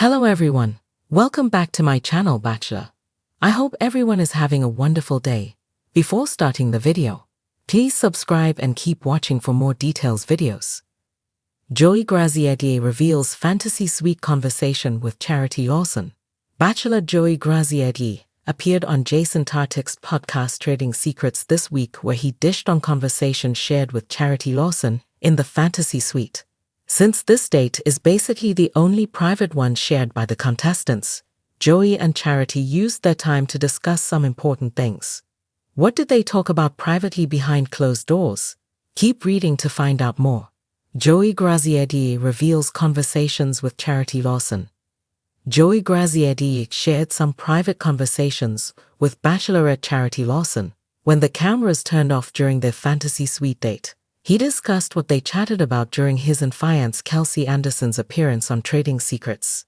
Hello everyone, welcome back to my channel Bachelor. I hope everyone is having a wonderful day. Before starting the video, please subscribe and keep watching for more details videos. Joey Graziadei reveals fantasy suite conversation with Charity Lawson. Bachelor Joey Graziadei appeared on Lawson.CLICK's podcast Trading Secrets this week, where he dished on conversations shared with Charity Lawson in the fantasy suite. Since this date is basically the only private one shared by the contestants, Joey and Charity used their time to discuss some important things. What did they talk about privately behind closed doors? Keep reading to find out more. Joey Graziadei reveals conversations with Charity Lawson. Joey Graziadei shared some private conversations with Bachelorette Charity Lawson when the cameras turned off during their fantasy suite date. He discussed what they chatted about during his and fiancée Kelsey Anderson's appearance on Trading Secrets.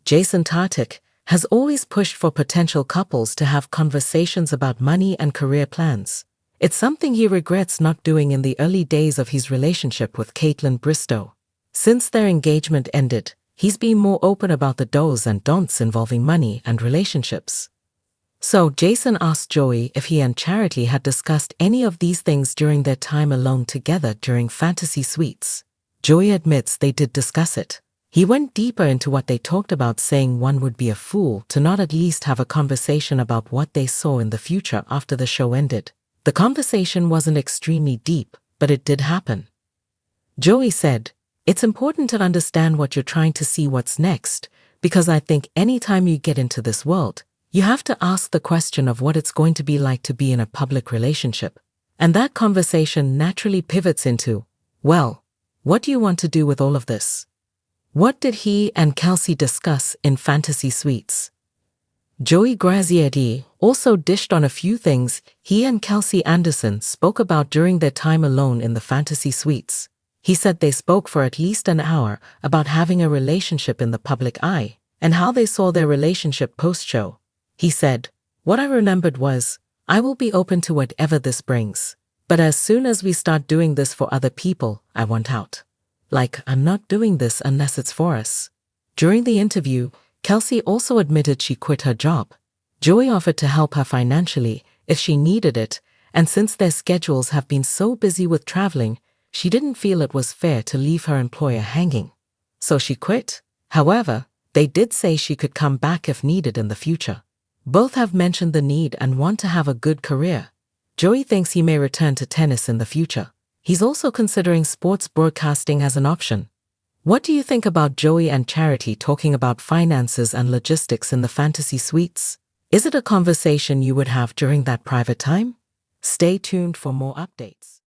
Lawson.CLICK has always pushed for potential couples to have conversations about money and career plans. It's something he regrets not doing in the early days of his relationship with Caitlin Bristow. Since their engagement ended, he's been more open about the do's and don'ts involving money and relationships. So Lawson asked Joey if he and Charity had discussed any of these things during their time alone together during fantasy suites. Joey admits they did discuss it. He went deeper into what they talked about, saying one would be a fool to not at least have a conversation about what they saw in the future after the show ended. The conversation wasn't extremely deep, but it did happen. Joey said, "It's important to understand what you're trying to see what's next, because I think anytime you get into this world, you have to ask the question of what it's going to be like to be in a public relationship. And that conversation naturally pivots into, well, what do you want to do with all of this?" What did he and Kelsey discuss in fantasy suites? Joey Graziadei also dished on a few things he and Kelsey Anderson spoke about during their time alone in the fantasy suites. He said they spoke for at least an hour about having a relationship in the public eye and how they saw their relationship post-show. He said, "What I remembered was, I will be open to whatever this brings. But as soon as we start doing this for other people, I want out. Like, I'm not doing this unless it's for us." During the interview, Kelsey also admitted she quit her job. Joey offered to help her financially if she needed it, and since their schedules have been so busy with traveling, she didn't feel it was fair to leave her employer hanging. So she quit. However, they did say she could come back if needed in the future. Both have mentioned the need and want to have a good career. Joey thinks he may return to tennis in the future. He's also considering sports broadcasting as an option. What do you think about Joey and Charity talking about finances and logistics in the fantasy suites? Is it a conversation you would have during that private time? Stay tuned for more updates.